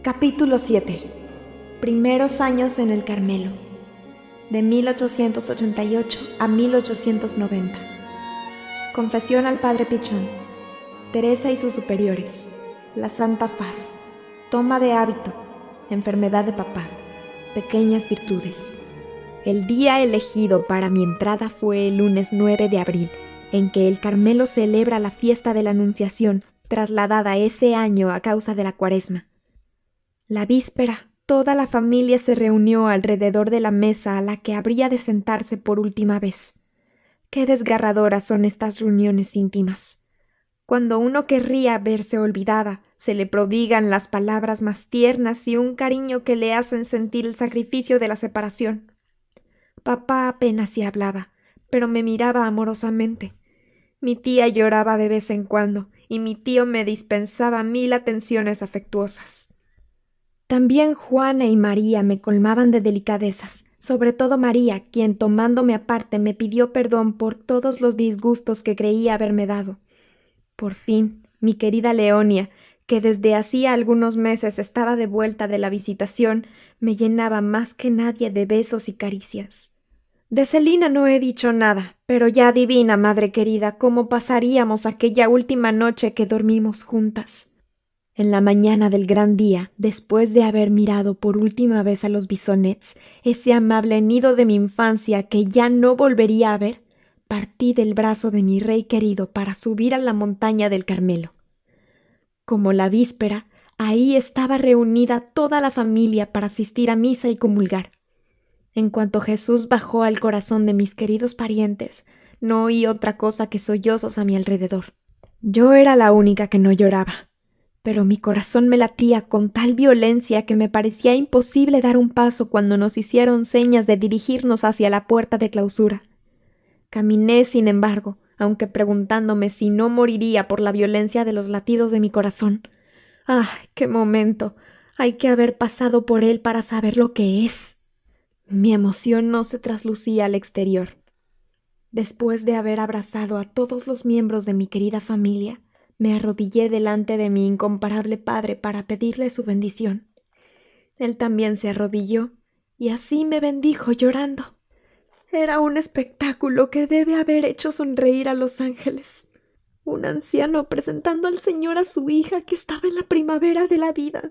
Capítulo 7. Primeros años en el Carmelo, de 1888 a 1890. Confesión al Padre Pichón. Teresa y sus superiores. La Santa Faz. Toma de hábito. Enfermedad de papá. Pequeñas virtudes. El día elegido para mi entrada fue el lunes 9 de abril, en que el Carmelo celebra la fiesta de la Anunciación, trasladada ese año a causa de la Cuaresma. La víspera, toda la familia se reunió alrededor de la mesa a la que habría de sentarse por última vez. Qué desgarradoras son estas reuniones íntimas. Cuando uno querría verse olvidada, se le prodigan las palabras más tiernas y un cariño que le hacen sentir el sacrificio de la separación. Papá apenas si hablaba, pero me miraba amorosamente. Mi tía lloraba de vez en cuando, y mi tío me dispensaba 1000 atenciones afectuosas. También Juana y María me colmaban de delicadezas, sobre todo María, quien tomándome aparte me pidió perdón por todos los disgustos que creía haberme dado. Por fin, mi querida Leonia, que desde hacía algunos meses estaba de vuelta de la visitación, me llenaba más que nadie de besos y caricias. De Celina no he dicho nada, pero ya adivina, madre querida, cómo pasaríamos aquella última noche que dormimos juntas. En la mañana del gran día, después de haber mirado por última vez a los bisonets, ese amable nido de mi infancia que ya no volvería a ver, partí del brazo de mi rey querido para subir a la montaña del Carmelo. Como la víspera, ahí estaba reunida toda la familia para asistir a misa y comulgar. En cuanto Jesús bajó al corazón de mis queridos parientes, no oí otra cosa que sollozos a mi alrededor. Yo era la única que no lloraba, pero mi corazón me latía con tal violencia que me parecía imposible dar un paso cuando nos hicieron señas de dirigirnos hacia la puerta de clausura. Caminé, sin embargo, aunque preguntándome si no moriría por la violencia de los latidos de mi corazón. ¡Ah, qué momento! Hay que haber pasado por él para saber lo que es. Mi emoción no se traslucía al exterior. Después de haber abrazado a todos los miembros de mi querida familia, me arrodillé delante de mi incomparable padre para pedirle su bendición. Él también se arrodilló, y así me bendijo llorando. Era un espectáculo que debe haber hecho sonreír a los ángeles. Un anciano presentando al Señor a su hija que estaba en la primavera de la vida.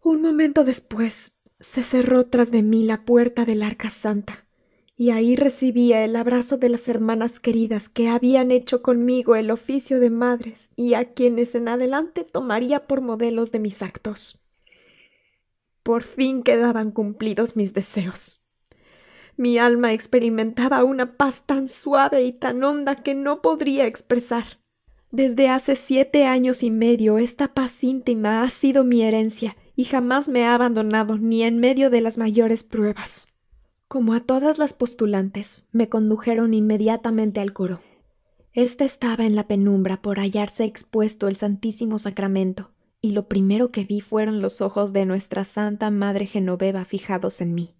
Un momento después se cerró tras de mí la puerta del Arca Santa, y ahí recibía el abrazo de las hermanas queridas que habían hecho conmigo el oficio de madres y a quienes en adelante tomaría por modelos de mis actos. Por fin quedaban cumplidos mis deseos. Mi alma experimentaba una paz tan suave y tan honda que no podría expresar. Desde hace 7 años y medio esta paz íntima ha sido mi herencia y jamás me ha abandonado ni en medio de las mayores pruebas. Como a todas las postulantes, me condujeron inmediatamente al coro. Este estaba en la penumbra por hallarse expuesto el Santísimo Sacramento, y lo primero que vi fueron los ojos de nuestra Santa Madre Genoveva fijados en mí.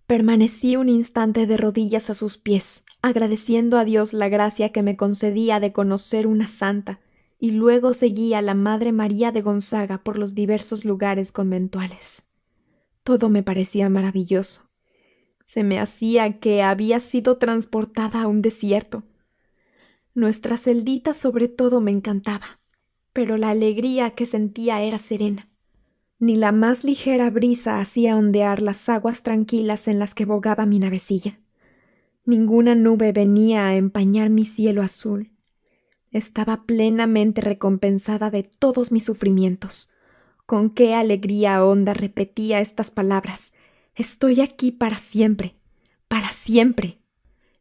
Permanecí un instante de rodillas a sus pies, agradeciendo a Dios la gracia que me concedía de conocer una santa, y luego seguí a la Madre María de Gonzaga por los diversos lugares conventuales. Todo me parecía maravilloso. Se me hacía que había sido transportada a un desierto. Nuestra celdita sobre todo me encantaba, pero la alegría que sentía era serena. Ni la más ligera brisa hacía ondear las aguas tranquilas en las que bogaba mi navecilla. Ninguna nube venía a empañar mi cielo azul. Estaba plenamente recompensada de todos mis sufrimientos. Con qué alegría honda repetía estas palabras: «Estoy aquí para siempre, para siempre».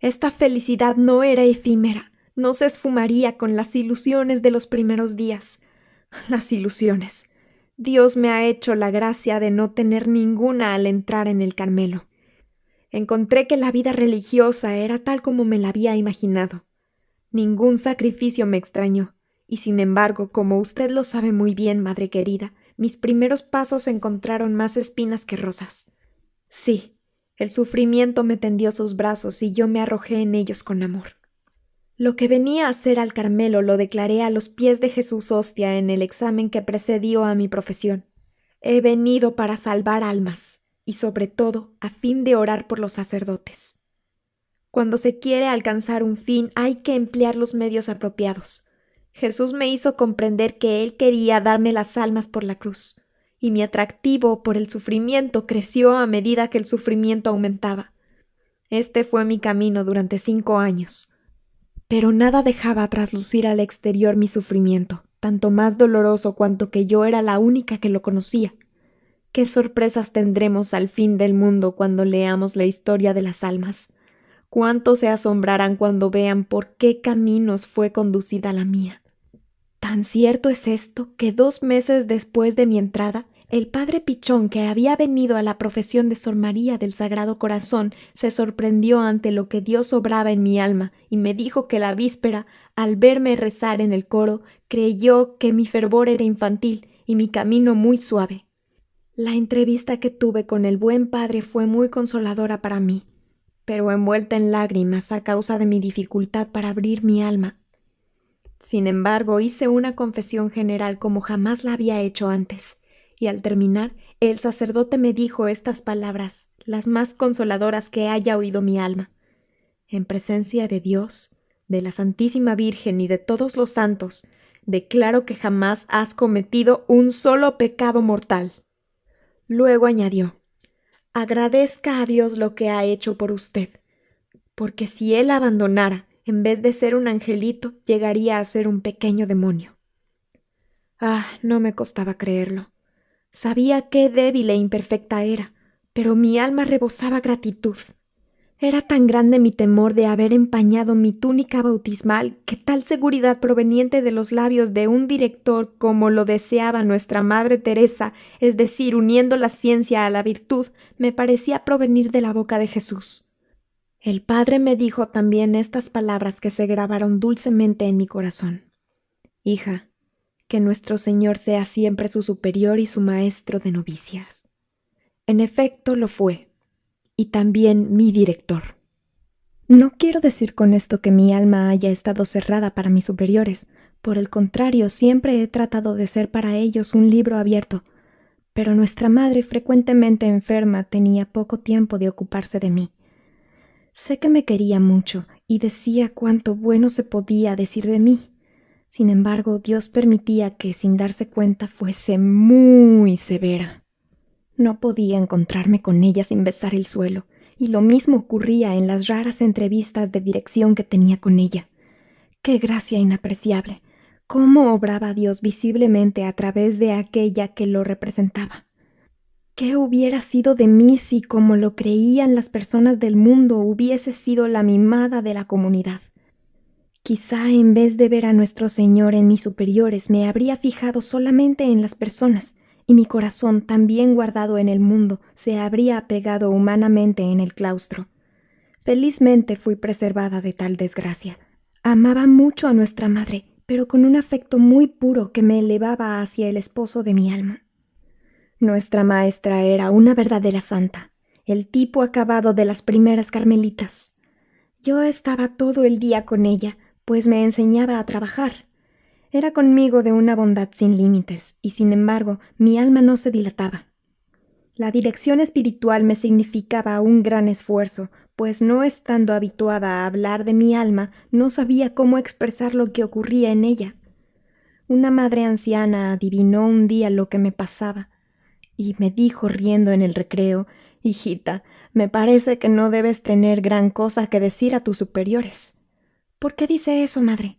Esta felicidad no era efímera, no se esfumaría con las ilusiones de los primeros días. Las ilusiones. Dios me ha hecho la gracia de no tener ninguna al entrar en el Carmelo. Encontré que la vida religiosa era tal como me la había imaginado. Ningún sacrificio me extrañó, y sin embargo, como usted lo sabe muy bien, madre querida, mis primeros pasos encontraron más espinas que rosas. Sí, el sufrimiento me tendió sus brazos y yo me arrojé en ellos con amor. Lo que venía a hacer al Carmelo lo declaré a los pies de Jesús Hostia en el examen que precedió a mi profesión. He venido para salvar almas, y sobre todo a fin de orar por los sacerdotes. Cuando se quiere alcanzar un fin hay que emplear los medios apropiados. Jesús me hizo comprender que Él quería darme las almas por la cruz, y mi atractivo por el sufrimiento creció a medida que el sufrimiento aumentaba. Este fue mi camino durante 5 años. Pero nada dejaba traslucir al exterior mi sufrimiento, tanto más doloroso cuanto que yo era la única que lo conocía. ¿Qué sorpresas tendremos al fin del mundo cuando leamos la historia de las almas? ¿Cuántos se asombrarán cuando vean por qué caminos fue conducida la mía? Tan cierto es esto que 2 meses después de mi entrada, el padre Pichón, que había venido a la profesión de Sor María del Sagrado Corazón, se sorprendió ante lo que Dios obraba en mi alma y me dijo que la víspera, al verme rezar en el coro, creyó que mi fervor era infantil y mi camino muy suave. La entrevista que tuve con el buen padre fue muy consoladora para mí, pero envuelta en lágrimas a causa de mi dificultad para abrir mi alma. Sin embargo, hice una confesión general como jamás la había hecho antes, y al terminar, el sacerdote me dijo estas palabras, las más consoladoras que haya oído mi alma. En presencia de Dios, de la Santísima Virgen y de todos los santos, declaro que jamás has cometido un solo pecado mortal. Luego añadió: agradezca a Dios lo que ha hecho por usted, porque si Él la abandonara, en vez de ser un angelito, llegaría a ser un pequeño demonio. No me costaba creerlo. Sabía qué débil e imperfecta era, pero mi alma rebosaba gratitud. Era tan grande mi temor de haber empañado mi túnica bautismal que tal seguridad proveniente de los labios de un director como lo deseaba nuestra Madre Teresa, es decir, uniendo la ciencia a la virtud, me parecía provenir de la boca de Jesús. El Padre me dijo también estas palabras que se grabaron dulcemente en mi corazón. Hija, que nuestro Señor sea siempre su superior y su maestro de novicias. En efecto lo fue, y también mi director. No quiero decir con esto que mi alma haya estado cerrada para mis superiores. Por el contrario, siempre he tratado de ser para ellos un libro abierto. Pero nuestra madre, frecuentemente enferma, tenía poco tiempo de ocuparse de mí. Sé que me quería mucho y decía cuánto bueno se podía decir de mí. Sin embargo, Dios permitía que, sin darse cuenta, fuese muy severa. No podía encontrarme con ella sin besar el suelo, y lo mismo ocurría en las raras entrevistas de dirección que tenía con ella. ¡Qué gracia inapreciable! ¿Cómo obraba Dios visiblemente a través de aquella que lo representaba? ¿Qué hubiera sido de mí si, como lo creían las personas del mundo, hubiese sido la mimada de la comunidad? Quizá en vez de ver a nuestro Señor en mis superiores, me habría fijado solamente en las personas, y mi corazón, tan bien guardado en el mundo, se habría apegado humanamente en el claustro. Felizmente fui preservada de tal desgracia. Amaba mucho a nuestra madre, pero con un afecto muy puro que me elevaba hacia el esposo de mi alma. Nuestra maestra era una verdadera santa, el tipo acabado de las primeras carmelitas. Yo estaba todo el día con ella, pues me enseñaba a trabajar. Era conmigo de una bondad sin límites, y sin embargo mi alma no se dilataba. La dirección espiritual me significaba un gran esfuerzo, pues no estando habituada a hablar de mi alma, no sabía cómo expresar lo que ocurría en ella. Una madre anciana adivinó un día lo que me pasaba, y me dijo riendo en el recreo: hijita, me parece que no debes tener gran cosa que decir a tus superiores. ¿Por qué dice eso, madre?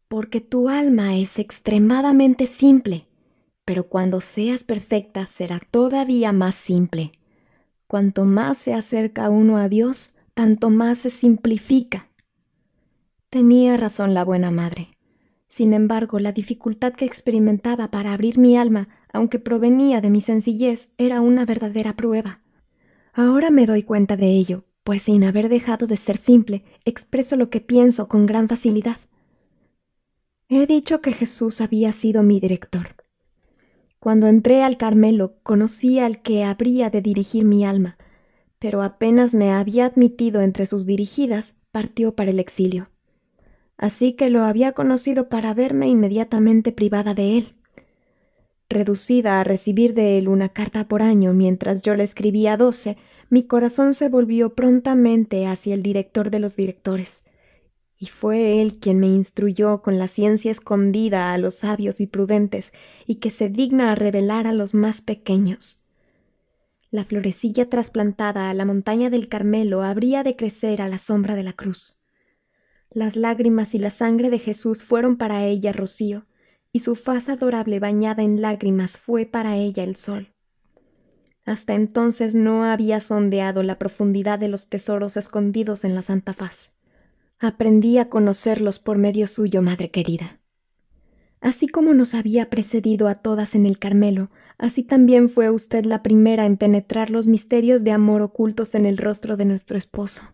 Porque tu alma es extremadamente simple, pero cuando seas perfecta será todavía más simple. Cuanto más se acerca uno a Dios, tanto más se simplifica. Tenía razón la buena madre. Sin embargo, la dificultad que experimentaba para abrir mi alma, aunque provenía de mi sencillez, era una verdadera prueba. Ahora me doy cuenta de ello, pues sin haber dejado de ser simple, expreso lo que pienso con gran facilidad. He dicho que Jesús había sido mi director. Cuando entré al Carmelo, conocí al que habría de dirigir mi alma, pero apenas me había admitido entre sus dirigidas, partió para el exilio. Así que lo había conocido para verme inmediatamente privada de él. reducida a recibir de él una carta por año mientras yo le escribía 12, mi corazón se volvió prontamente hacia el director de los directores. Y fue él quien me instruyó con la ciencia escondida a los sabios y prudentes y que se digna a revelar a los más pequeños. La florecilla trasplantada a la montaña del Carmelo habría de crecer a la sombra de la cruz. Las lágrimas y la sangre de Jesús fueron para ella rocío, y su faz adorable bañada en lágrimas fue para ella el sol. Hasta entonces no había sondeado la profundidad de los tesoros escondidos en la santa faz. Aprendí a conocerlos por medio suyo, madre querida. Así como nos había precedido a todas en el Carmelo, así también fue usted la primera en penetrar los misterios de amor ocultos en el rostro de nuestro esposo.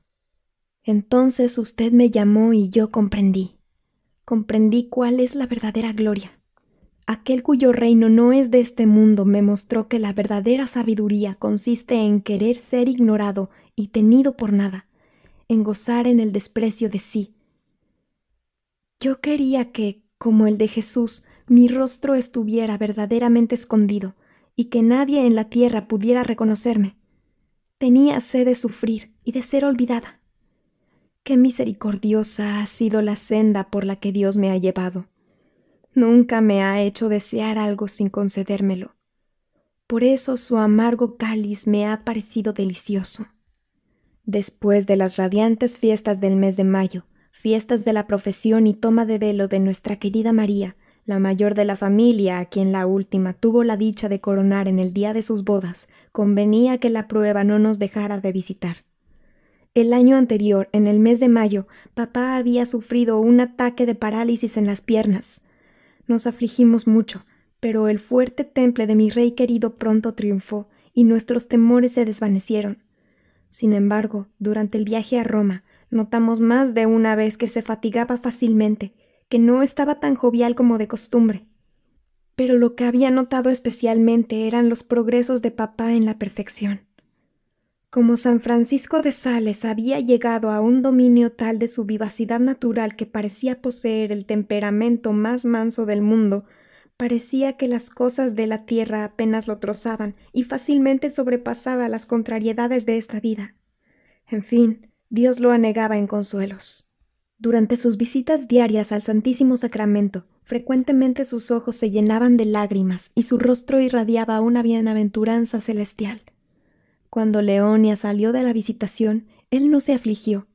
Entonces usted me llamó y yo comprendí. Comprendí cuál es la verdadera gloria. Aquel cuyo reino no es de este mundo me mostró que la verdadera sabiduría consiste en querer ser ignorado y tenido por nada, en gozar en el desprecio de sí. Yo quería que, como el de Jesús, mi rostro estuviera verdaderamente escondido y que nadie en la tierra pudiera reconocerme. Tenía sed de sufrir y de ser olvidada. Qué misericordiosa ha sido la senda por la que Dios me ha llevado. Nunca me ha hecho desear algo sin concedérmelo. Por eso su amargo cáliz me ha parecido delicioso. Después de las radiantes fiestas del mes de mayo, fiestas de la profesión y toma de velo de nuestra querida María, la mayor de la familia, a quien la última tuvo la dicha de coronar en el día de sus bodas, convenía que la prueba no nos dejara de visitar. El año anterior, en el mes de mayo, papá había sufrido un ataque de parálisis en las piernas. Nos afligimos mucho, pero el fuerte temple de mi rey querido pronto triunfó y nuestros temores se desvanecieron. Sin embargo, durante el viaje a Roma, notamos más de una vez que se fatigaba fácilmente, que no estaba tan jovial como de costumbre. Pero lo que había notado especialmente eran los progresos de papá en la perfección. Como San Francisco de Sales había llegado a un dominio tal de su vivacidad natural que parecía poseer el temperamento más manso del mundo, parecía que las cosas de la tierra apenas lo trozaban y fácilmente sobrepasaba las contrariedades de esta vida. En fin, Dios lo anegaba en consuelos. Durante sus visitas diarias al Santísimo Sacramento, frecuentemente sus ojos se llenaban de lágrimas y su rostro irradiaba una bienaventuranza celestial. Cuando Leonia salió de la visitación, él no se afligió.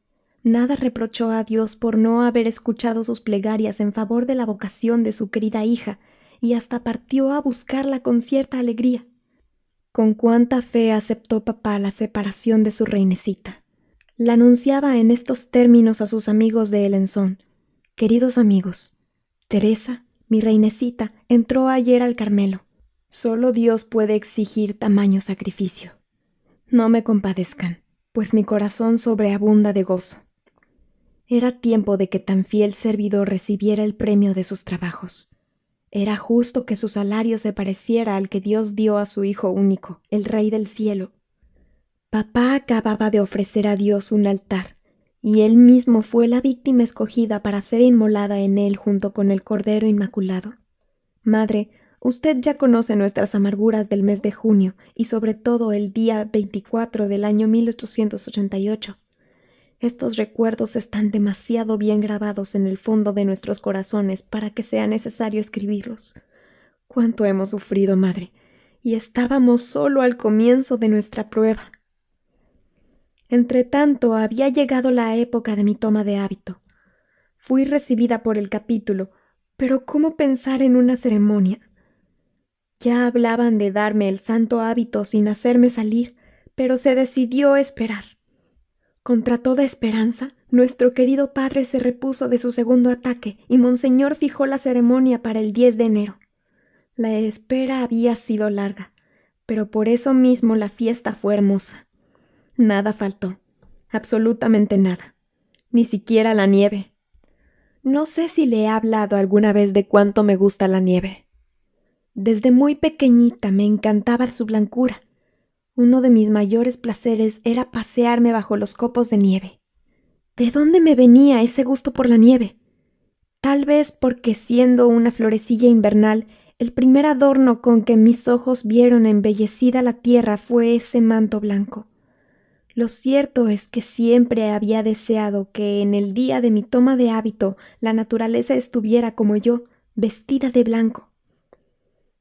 Nada reprochó a Dios por no haber escuchado sus plegarias en favor de la vocación de su querida hija, y hasta partió a buscarla con cierta alegría. Con cuánta fe aceptó papá la separación de su reinecita. La anunciaba en estos términos a sus amigos de Elenzón: «Queridos amigos, Teresa, mi reinecita, entró ayer al Carmelo. Solo Dios puede exigir tamaño sacrificio. No me compadezcan, pues mi corazón sobreabunda de gozo». Era tiempo de que tan fiel servidor recibiera el premio de sus trabajos. Era justo que su salario se pareciera al que Dios dio a su Hijo único, el Rey del cielo. Papá acababa de ofrecer a Dios un altar, y él mismo fue la víctima escogida para ser inmolada en él junto con el Cordero Inmaculado. Madre, usted ya conoce nuestras amarguras del mes de junio y sobre todo el día 24 del año 1888. Estos recuerdos están demasiado bien grabados en el fondo de nuestros corazones para que sea necesario escribirlos. Cuánto hemos sufrido, madre, y estábamos solo al comienzo de nuestra prueba. Entretanto, había llegado la época de mi toma de hábito. Fui recibida por el capítulo, pero ¿cómo pensar en una ceremonia? Ya hablaban de darme el santo hábito sin hacerme salir, pero se decidió esperar. Contra toda esperanza, nuestro querido padre se repuso de su segundo ataque y Monseñor fijó la ceremonia para el 10 de enero. La espera había sido larga, pero por eso mismo la fiesta fue hermosa. Nada faltó, absolutamente nada, ni siquiera la nieve. No sé si le he hablado alguna vez de cuánto me gusta la nieve. Desde muy pequeñita me encantaba su blancura. Uno de mis mayores placeres era pasearme bajo los copos de nieve. ¿De dónde me venía ese gusto por la nieve? Tal vez porque, siendo una florecilla invernal, El primer adorno con que mis ojos vieron embellecida la tierra fue ese manto blanco. Lo cierto es que siempre había deseado que en el día de mi toma de hábito la naturaleza estuviera como yo, vestida de blanco.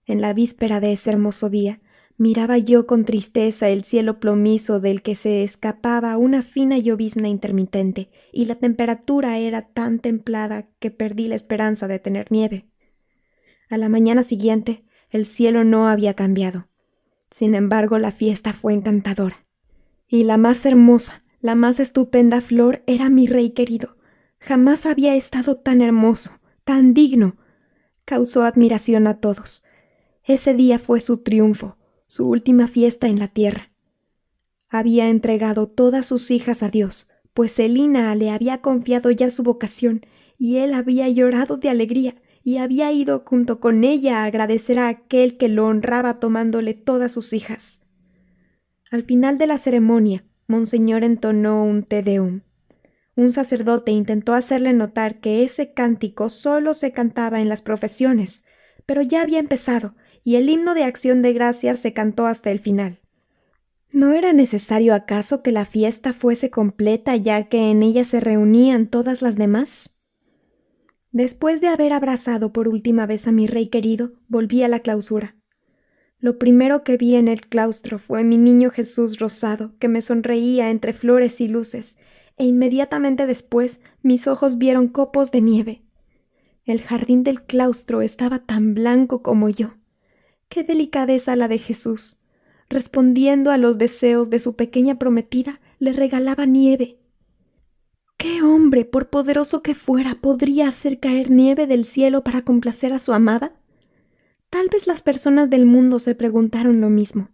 En la víspera de ese hermoso día, miraba yo con tristeza el cielo plomizo del que se escapaba una fina llovizna intermitente, y la temperatura era tan templada que perdí la esperanza de tener nieve. A la mañana siguiente, el cielo no había cambiado. Sin embargo, la fiesta fue encantadora. Y la más hermosa, la más estupenda flor era mi rey querido. Jamás había estado tan hermoso, tan digno. Causó admiración a todos. Ese día fue su triunfo, su última fiesta en la tierra. Había entregado todas sus hijas a Dios, pues Celina le había confiado ya su vocación, y él había llorado de alegría, y había ido junto con ella a agradecer a aquel que lo honraba tomándole todas sus hijas. Al final de la ceremonia, Monseñor entonó un Te Deum. Un sacerdote intentó hacerle notar que ese cántico solo se cantaba en las profesiones, pero ya había empezado, y el himno de acción de gracias se cantó hasta el final. ¿No era necesario acaso que la fiesta fuese completa, ya que en ella se reunían todas las demás? Después de haber abrazado por última vez a mi rey querido, volví a la clausura. Lo primero que vi en el claustro fue mi niño Jesús rosado, que me sonreía entre flores y luces, e inmediatamente después mis ojos vieron copos de nieve. El jardín del claustro estaba tan blanco como yo. ¡Qué delicadeza la de Jesús! Respondiendo a los deseos de su pequeña prometida, le regalaba nieve. ¿Qué hombre, por poderoso que fuera, podría hacer caer nieve del cielo para complacer a su amada? Tal vez las personas del mundo se preguntaron lo mismo.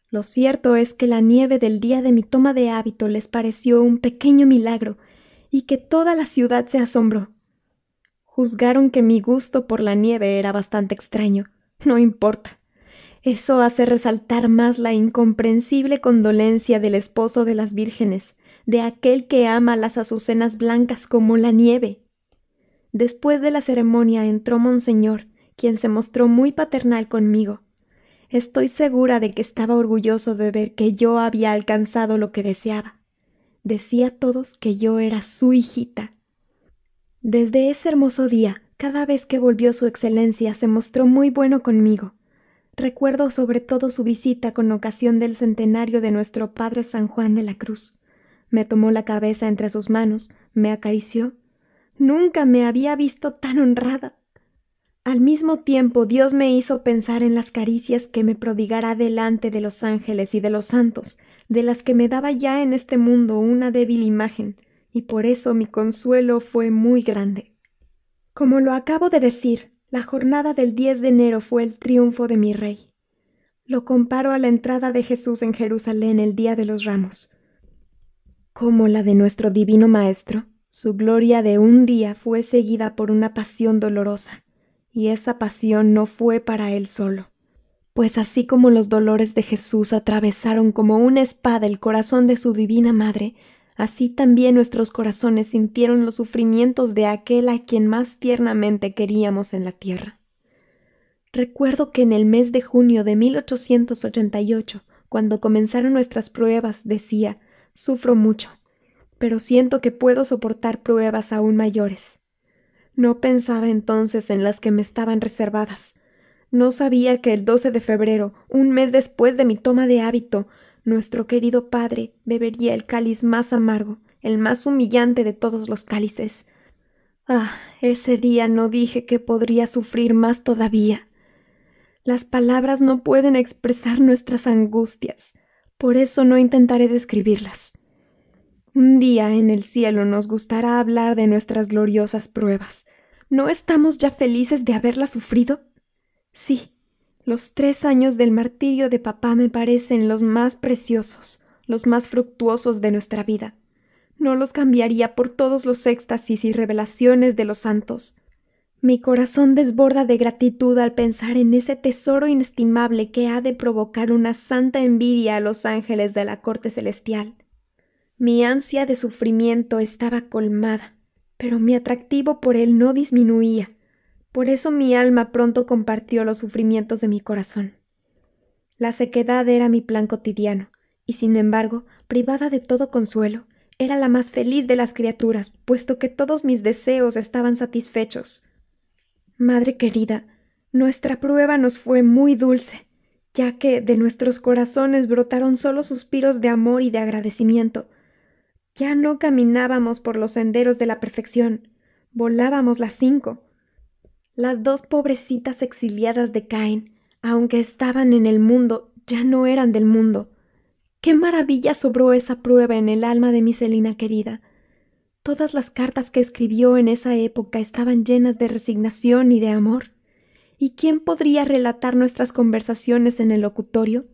Lo cierto es que la nieve del día de mi toma de hábito les pareció un pequeño milagro y que toda la ciudad se asombró. Juzgaron que mi gusto por la nieve era bastante extraño. No importa. Eso hace resaltar más la incomprensible condolencia del esposo de las vírgenes, de aquel que ama las azucenas blancas como la nieve. Después de la ceremonia entró Monseñor, quien se mostró muy paternal conmigo. Estoy segura de que estaba orgulloso de ver que yo había alcanzado lo que deseaba. Decía a todos que yo era su hijita. Desde ese hermoso día, cada vez que volvió su excelencia, se mostró muy bueno conmigo. Recuerdo sobre todo su visita con ocasión del centenario de nuestro Padre San Juan de la Cruz. Me tomó la cabeza entre sus manos, me acarició. Nunca me había visto tan honrada. Al mismo tiempo, Dios me hizo pensar en las caricias que me prodigara delante de los ángeles y de los santos, de las que me daba ya en este mundo una débil imagen, y por eso mi consuelo fue muy grande. Como lo acabo de decir, la jornada del 10 de enero fue el triunfo de mi rey. Lo comparo a la entrada de Jesús en Jerusalén el día de los Ramos. Como la de nuestro divino Maestro, su gloria de un día fue seguida por una pasión dolorosa. Y esa pasión no fue para él solo, pues así como los dolores de Jesús atravesaron como una espada el corazón de su divina madre, así también nuestros corazones sintieron los sufrimientos de aquel a quien más tiernamente queríamos en la tierra. Recuerdo que en el mes de junio de 1888, cuando comenzaron nuestras pruebas, decía: «Sufro mucho, pero siento que puedo soportar pruebas aún mayores». No pensaba entonces en las que me estaban reservadas. No sabía que el 12 de febrero, un mes después de mi toma de hábito, nuestro querido padre bebería el cáliz más amargo, el más humillante de todos los cálices. Ah, ese día no dije que podría sufrir más todavía. Las palabras no pueden expresar nuestras angustias, por eso no intentaré describirlas. Un día en el cielo nos gustará hablar de nuestras gloriosas pruebas. ¿No estamos ya felices de haberlas sufrido? Sí, los 3 años del martirio de papá me parecen los más preciosos, los más fructuosos de nuestra vida. No los cambiaría por todos los éxtasis y revelaciones de los santos. Mi corazón desborda de gratitud al pensar en ese tesoro inestimable que ha de provocar una santa envidia a los ángeles de la corte celestial. Mi ansia de sufrimiento estaba colmada, pero mi atractivo por él no disminuía. Por eso mi alma pronto compartió los sufrimientos de mi corazón. La sequedad era mi plan cotidiano, y sin embargo, privada de todo consuelo, era la más feliz de las criaturas, puesto que todos mis deseos estaban satisfechos. Madre querida, nuestra prueba nos fue muy dulce, ya que de nuestros corazones brotaron solo suspiros de amor y de agradecimiento. Ya no caminábamos por los senderos de la perfección, volábamos las 5. Las 2 pobrecitas exiliadas de Caín, aunque estaban en el mundo, ya no eran del mundo. ¡Qué maravilla sobró esa prueba en el alma de mi Celina querida! Todas las cartas que escribió en esa época estaban llenas de resignación y de amor. ¿Y quién podría relatar nuestras conversaciones en el locutorio?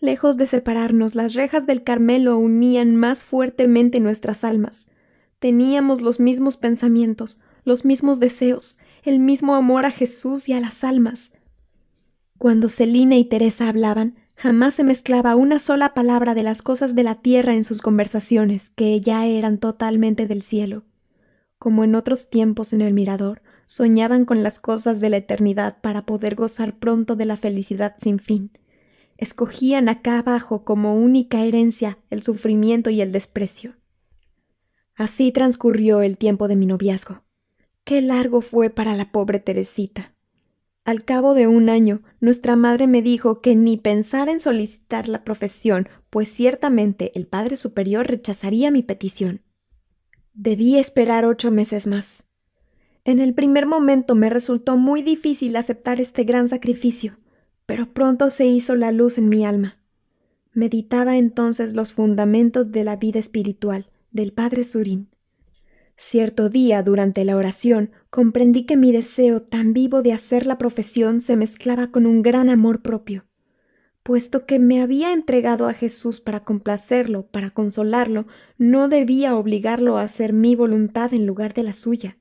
Lejos de separarnos, las rejas del Carmelo unían más fuertemente nuestras almas. Teníamos los mismos pensamientos, los mismos deseos, el mismo amor a Jesús y a las almas. Cuando Celina y Teresa hablaban, jamás se mezclaba una sola palabra de las cosas de la tierra en sus conversaciones, que ya eran totalmente del cielo. Como en otros tiempos en el mirador, soñaban con las cosas de la eternidad para poder gozar pronto de la felicidad sin fin. Escogían acá abajo como única herencia el sufrimiento y el desprecio. Así transcurrió el tiempo de mi noviazgo. ¡Qué largo fue para la pobre Teresita! Al cabo de 1 año, nuestra madre me dijo que ni pensar en solicitar la profesión, pues ciertamente el Padre Superior rechazaría mi petición. Debí esperar 8 meses más. En el primer momento me resultó muy difícil aceptar este gran sacrificio, pero pronto se hizo la luz en mi alma. Meditaba entonces los fundamentos de la vida espiritual del Padre Surín. Cierto día, durante la oración, comprendí que mi deseo tan vivo de hacer la profesión se mezclaba con un gran amor propio. Puesto que me había entregado a Jesús para complacerlo, para consolarlo, no debía obligarlo a hacer mi voluntad en lugar de la suya.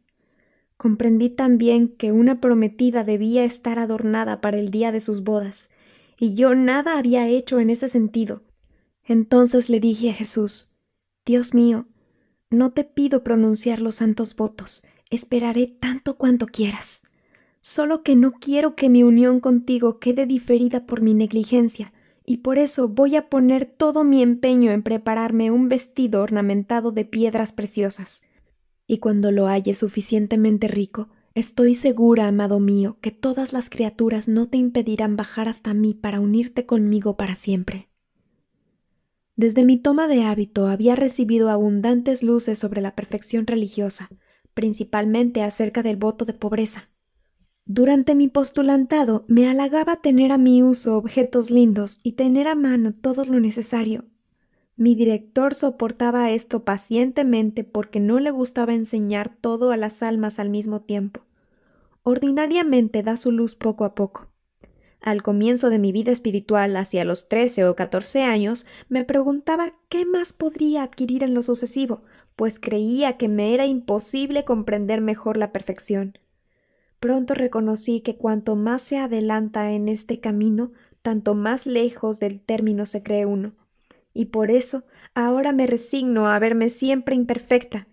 Comprendí también que una prometida debía estar adornada para el día de sus bodas, y yo nada había hecho en ese sentido. Entonces le dije a Jesús: Dios mío, no te pido pronunciar los santos votos, esperaré tanto cuanto quieras. Solo que no quiero que mi unión contigo quede diferida por mi negligencia, y por eso voy a poner todo mi empeño en prepararme un vestido ornamentado de piedras preciosas. Y cuando lo halle suficientemente rico, estoy segura, amado mío, que todas las criaturas no te impedirán bajar hasta mí para unirte conmigo para siempre. Desde mi toma de hábito había recibido abundantes luces sobre la perfección religiosa, principalmente acerca del voto de pobreza. Durante mi postulantado me halagaba tener a mi uso objetos lindos y tener a mano todo lo necesario. Mi director soportaba esto pacientemente porque no le gustaba enseñar todo a las almas al mismo tiempo. Ordinariamente da su luz poco a poco. Al comienzo de mi vida espiritual, hacia los 13 o 14 años, me preguntaba qué más podría adquirir en lo sucesivo, pues creía que me era imposible comprender mejor la perfección. Pronto reconocí que cuanto más se adelanta en este camino, tanto más lejos del término se cree uno. Y por eso ahora me resigno a verme siempre imperfecta,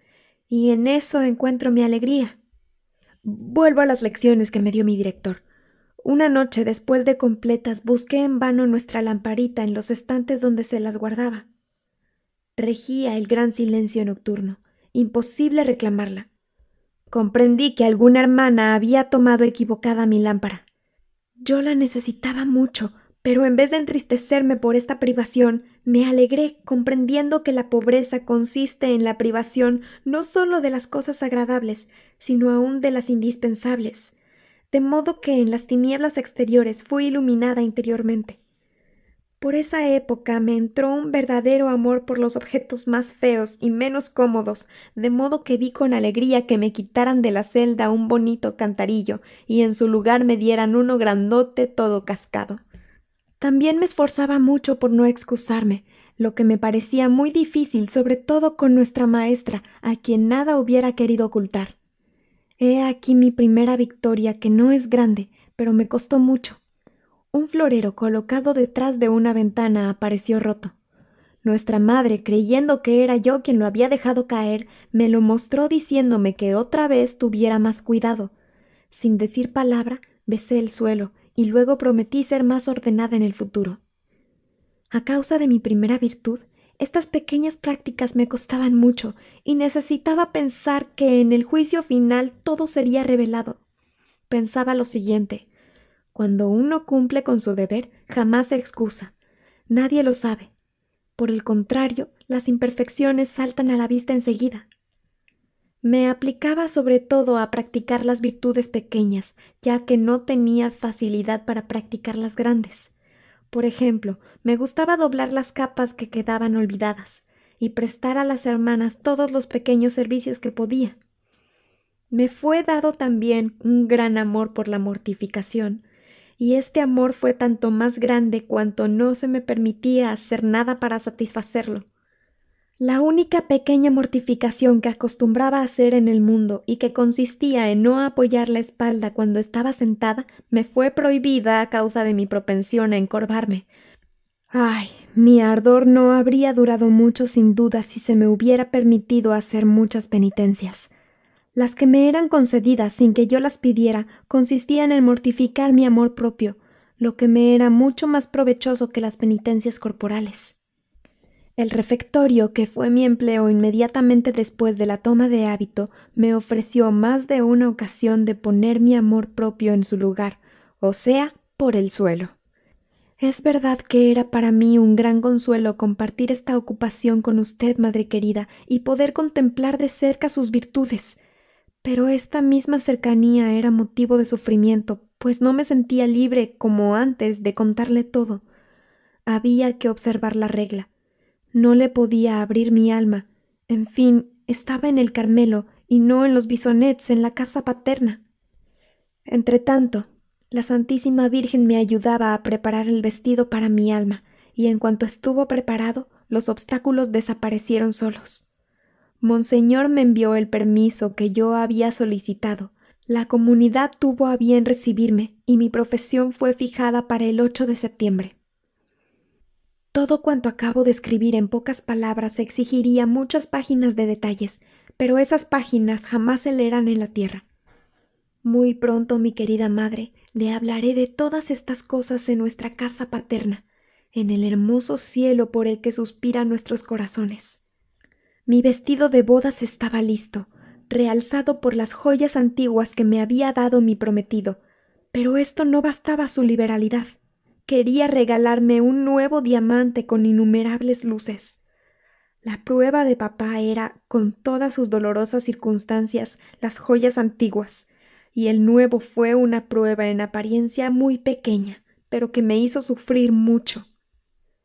y en eso encuentro mi alegría. Vuelvo a las lecciones que me dio mi director. Una noche, después de completas, busqué en vano nuestra lamparita en los estantes donde se las guardaba. Regía el gran silencio nocturno. Imposible reclamarla. Comprendí que alguna hermana había tomado equivocada mi lámpara. Yo la necesitaba mucho, pero en vez de entristecerme por esta privación, me alegré comprendiendo que la pobreza consiste en la privación no sólo de las cosas agradables, sino aún de las indispensables, de modo que en las tinieblas exteriores fui iluminada interiormente. Por esa época me entró un verdadero amor por los objetos más feos y menos cómodos, de modo que vi con alegría que me quitaran de la celda un bonito cantarillo y en su lugar me dieran uno grandote todo cascado. También me esforzaba mucho por no excusarme, lo que me parecía muy difícil, sobre todo con nuestra maestra, a quien nada hubiera querido ocultar. He aquí mi primera victoria, que no es grande, pero me costó mucho. Un florero colocado detrás de una ventana apareció roto. Nuestra madre, creyendo que era yo quien lo había dejado caer, me lo mostró diciéndome que otra vez tuviera más cuidado. Sin decir palabra, besé el suelo y luego prometí ser más ordenada en el futuro. A causa de mi primera virtud, estas pequeñas prácticas me costaban mucho y necesitaba pensar que en el juicio final todo sería revelado. Pensaba lo siguiente: cuando uno cumple con su deber, jamás se excusa. Nadie lo sabe. Por el contrario, las imperfecciones saltan a la vista enseguida. Me aplicaba sobre todo a practicar las virtudes pequeñas, ya que no tenía facilidad para practicar las grandes. Por ejemplo, me gustaba doblar las capas que quedaban olvidadas y prestar a las hermanas todos los pequeños servicios que podía. Me fue dado también un gran amor por la mortificación, y este amor fue tanto más grande cuanto no se me permitía hacer nada para satisfacerlo. La única pequeña mortificación que acostumbraba a hacer en el mundo y que consistía en no apoyar la espalda cuando estaba sentada, me fue prohibida a causa de mi propensión a encorvarme. Ay, mi ardor no habría durado mucho sin duda si se me hubiera permitido hacer muchas penitencias. Las que me eran concedidas sin que yo las pidiera consistían en mortificar mi amor propio, lo que me era mucho más provechoso que las penitencias corporales. El refectorio, que fue mi empleo inmediatamente después de la toma de hábito, me ofreció más de una ocasión de poner mi amor propio en su lugar, o sea, por el suelo. Es verdad que era para mí un gran consuelo compartir esta ocupación con usted, madre querida, y poder contemplar de cerca sus virtudes. Pero esta misma cercanía era motivo de sufrimiento, pues no me sentía libre, como antes, de contarle todo. Había que observar la regla. No le podía abrir mi alma. En fin, estaba en el Carmelo y no en los Bisonets en la casa paterna. Entretanto, la Santísima Virgen me ayudaba a preparar el vestido para mi alma, y en cuanto estuvo preparado, los obstáculos desaparecieron solos. Monseñor me envió el permiso que yo había solicitado. La comunidad tuvo a bien recibirme y mi profesión fue fijada para el 8 de septiembre. Todo cuanto acabo de escribir en pocas palabras exigiría muchas páginas de detalles, pero esas páginas jamás se leerán en la tierra. Muy pronto, mi querida madre, le hablaré de todas estas cosas en nuestra casa paterna, en el hermoso cielo por el que suspiran nuestros corazones. Mi vestido de bodas estaba listo, realzado por las joyas antiguas que me había dado mi prometido, pero esto no bastaba a su liberalidad. Quería regalarme un nuevo diamante con innumerables luces. La prueba de papá era, con todas sus dolorosas circunstancias, las joyas antiguas, y el nuevo fue una prueba en apariencia muy pequeña, pero que me hizo sufrir mucho.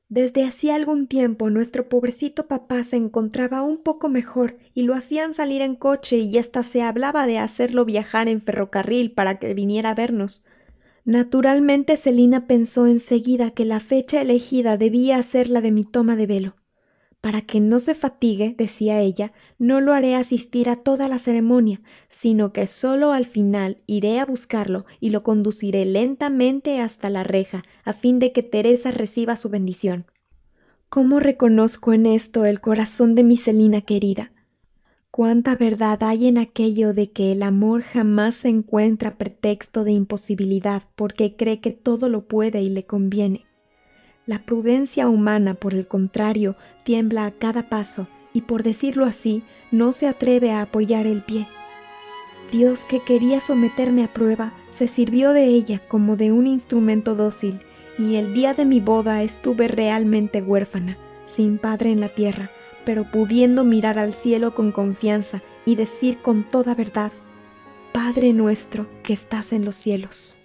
Desde hacía algún tiempo nuestro pobrecito papá se encontraba un poco mejor y lo hacían salir en coche y hasta se hablaba de hacerlo viajar en ferrocarril para que viniera a vernos. Naturalmente Celina pensó enseguida que la fecha elegida debía ser la de mi toma de velo. Para que no se fatigue, decía ella, no lo haré asistir a toda la ceremonia, sino que solo al final iré a buscarlo y lo conduciré lentamente hasta la reja, a fin de que Teresa reciba su bendición. ¿Cómo reconozco en esto el corazón de mi Celina querida? Cuánta verdad hay en aquello de que el amor jamás se encuentra pretexto de imposibilidad porque cree que todo lo puede y le conviene. La prudencia humana, por el contrario, tiembla a cada paso y, por decirlo así, no se atreve a apoyar el pie. Dios, que quería someterme a prueba, se sirvió de ella como de un instrumento dócil, y el día de mi boda estuve realmente huérfana, sin padre en la tierra, pero pudiendo mirar al cielo con confianza y decir con toda verdad: Padre nuestro que estás en los cielos.